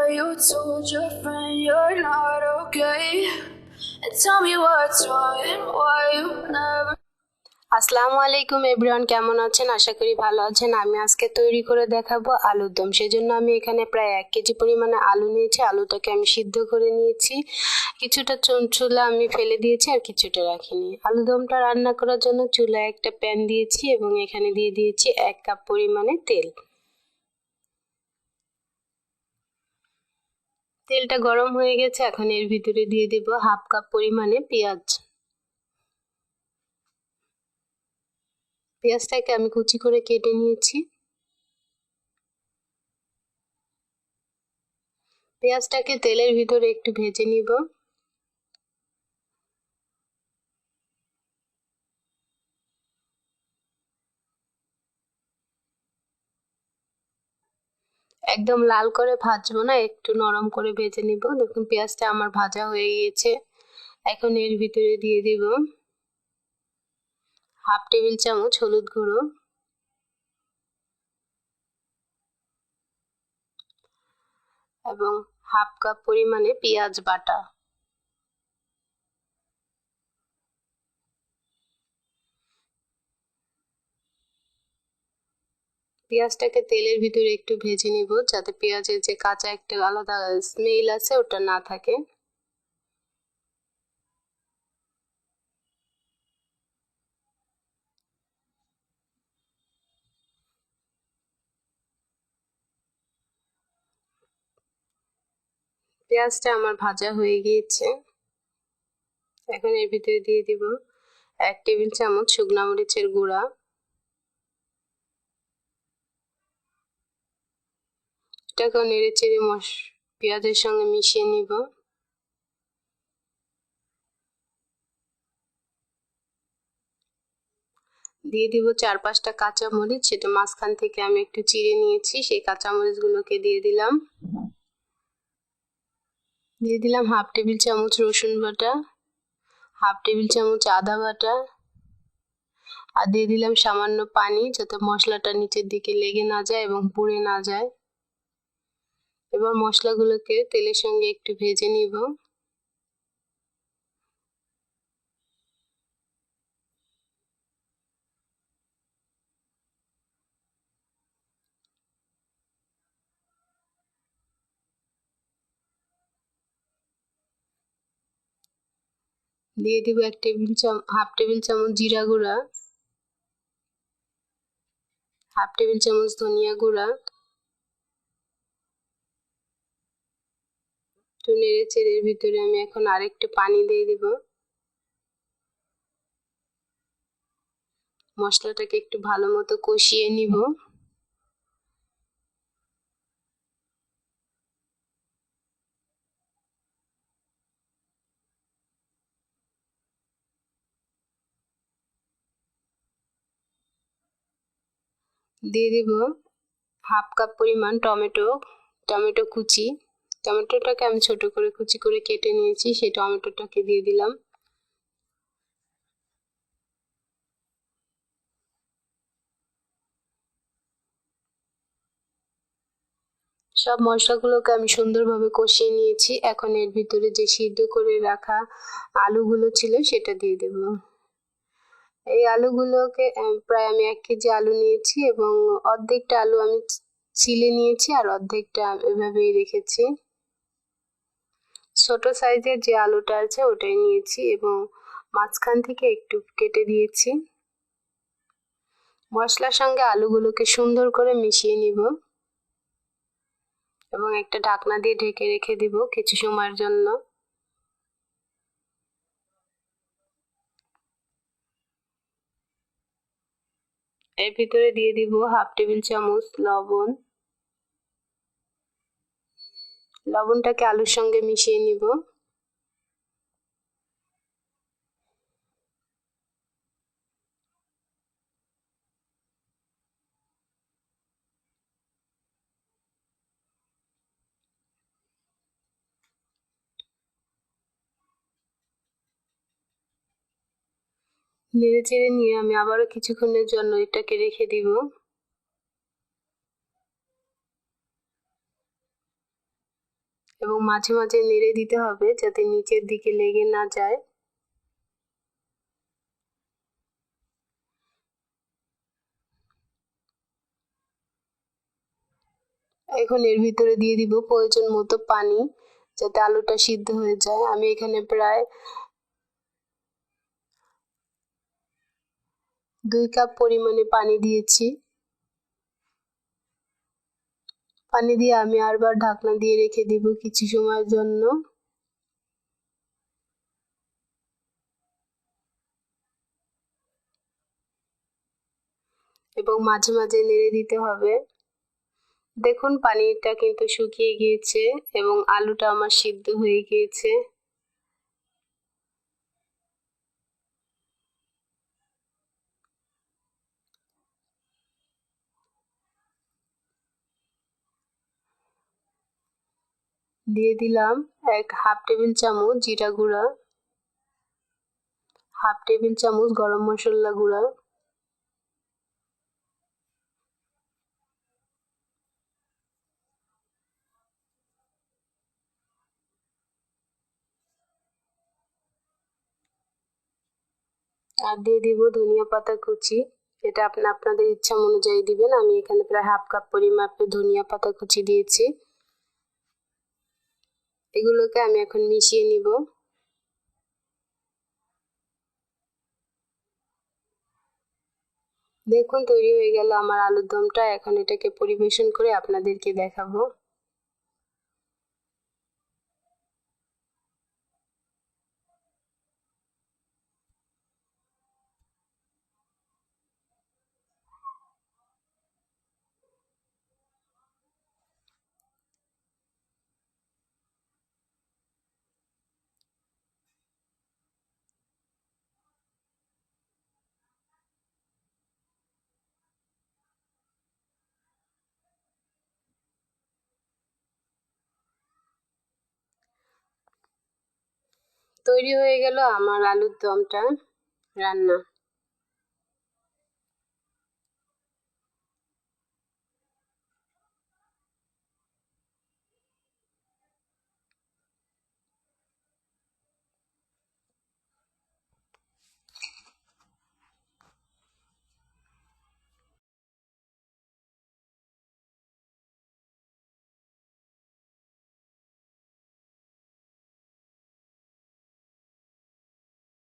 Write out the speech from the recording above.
you told your friend you're not okay? And tell me what's wrong and why you never. আসসালামু আলাইকুম everyone, কেমন আছেন? আশা করি ভালো আছেন। আমি আজকে তৈরি করে দেখাবো আলুর দম। সেজন্য আমি এখানে প্রায় 1 কেজি পরিমাণে আলু নিয়েছি। আলুটাকে আমি সিদ্ধ করে নিয়েছি, কিছুটা চুলা আমি ফেলে দিয়েছি আর কিছুটা রাখিনি। আলু দমটা রান্না করার জন্য চুলায় একটা প্যান দিয়েছি এবং এখানে দিয়ে দিয়েছি 1 কাপ পরিমাণে তেল। তেলটা গরম হয়ে গেছে, এখন এর ভিতরে দিয়ে দেব 1/2 কাপ পরিমাণে পেঁয়াজ। পেঁয়াজটাকে আমি কুচি করে কেটে নিয়েছি। পেঁয়াজটাকে তেলের ভিতরে একটু ভেজে নিব। একদম লাল করে ভাজবো না, একটু নরম করে ভেজে নিব। দেখুন পেঁয়াজটা আমার ভাজা হয়ে গিয়েছে। এখন এর ভিতরে দিয়ে দিব 1/2 টেবিল চামচ হলুদ গুঁড়ো এবং 1/2 কাপ পরিমাণে পেঁয়াজ বাটা। পেঁয়াজটাকে তেলের ভিতরে একটু ভেজে নিব, যাতে পেঁয়াজের যে কাঁচা একটা আলাদা স্মেল আছে ওটা না থাকে। পেঁয়াজটা আমার ভাজা হয়ে গিয়েছে। এখন এর ভিতরে দিয়ে দিব 1 টেবিল চামচ শুকনো মরিচের গুঁড়া, এটাকে নেড়ে চেড়ে পেঁয়াজের সঙ্গে মিশিয়ে নিব। দিয়ে দিব 4-5টা কাঁচা মরিচ, সেটা মাঝখান থেকে আমি একটু চিড়ে নিয়েছি, সেই কাঁচা মরিচগুলোকে দিয়ে দিলাম। দিয়ে দিলাম 1/2 টেবিল চামচ রসুন বাটা, 1/2 টেবিল চামচ আদা বাটা, আর দিয়ে দিলাম সামান্য পানি, যাতে মশলাটা নিচের দিকে লেগে না যায় এবং পুড়ে না যায়। এবার মশলাগুলোকে তেলের সঙ্গে একটু ভেজে নিব। দিয়ে দিব 1/2 টেবিল চামচ জিরা গুঁড়া, 1/2 টেবিল চামচ ধনিয়া গুঁড়া। একটু নেড়ে চেড়ে এর ভিতরে আমি এখন আরেকটু পানি দিয়ে দিব। মশলাটাকে একটু ভালো মতো কষিয়ে নিব। দিয়ে দিব 1/2 কাপ পরিমাণ টমেটো কুচি। টমেটোটাকে আমি ছোট করে কুচি করে কেটে নিয়েছি, সেই টমেটোটাকে দিয়ে দিলাম। সব মশলাগুলোকে আমি সুন্দরভাবে কষিয়ে নিয়েছি। এখন এর ভিতরে যে সিদ্ধ করে রাখা আলুগুলো ছিল সেটা দিয়ে দেব। এই আলুগুলোকে প্রায় আমি 1 কেজি আলু নিয়েছি এবং অর্ধেকটা আলু আমি ছিলে নিয়েছি আর অর্ধেকটা এভাবেই রেখেছি। ছোট সাইজের যে আলুটা আছে ওটাই নিয়েছি এবং মাঝখান থেকে একটু কেটে দিয়েছি। মশলার সঙ্গে আলুগুলোকে সুন্দর করে মিশিয়ে নিব এবং একটা ঢাকনা দিয়ে ঢেকে রেখে দিব কিছু সময়ের জন্য। এর ভিতরে দিয়ে দিব 1/2 টেবিল চামচ লবণ। লবণটাকে আলুর সঙ্গে মিশিয়ে নিব। নেড়ে চেড়ে নিয়ে আমি আবারও কিছুক্ষণের জন্য এটাকে রেখে দিব। এবং মাঝে মাঝে নেড়ে দিতে হবে যাতে নিচের দিকে লেগে না যায়। এখন এর ভিতরে দিয়ে দিব প্রয়োজন মতো পানি যাতে আলুটা সিদ্ধ হয়ে যায়। আমি এখানে প্রায় 2 কাপ পরিমাণে পানি দিয়েছি। পানি দিয়ে আমি আবার ঢাকনা দিয়ে রেখে দিব কিছু সময়ের জন্য। এবং মাঝে মাঝে নেড়ে দিতে হবে। দেখুন পানিটা কিন্তু শুকিয়ে গিয়েছে এবং আলুটা আমার সিদ্ধ হয়ে গিয়েছে। দিয়ে দিলাম হাফ টেবিল চামচ জিরা গুঁড়া, হাফ টেবিল চামচ গরম মশলা গুঁড়া, আর দিয়ে দিব ধনিয়া পাতা কুচি। এটা আপনাদের ইচ্ছা অনুযায়ী দিবেন। আমি এখানে প্রায় হাফ কাপ পরিমাপে ধনিয়া পাতা কুচি দিয়েছি। এগুলোকে আমি এখন মিশিয়ে নিব। দেখুন তৈরি হয়ে গেল আমার আলুর দমটা। এখন এটাকে পরিবেশন করে আপনাদেরকে দেখাবো। তৈরি হয়ে গেল আমার আলুর দমটা রান্না।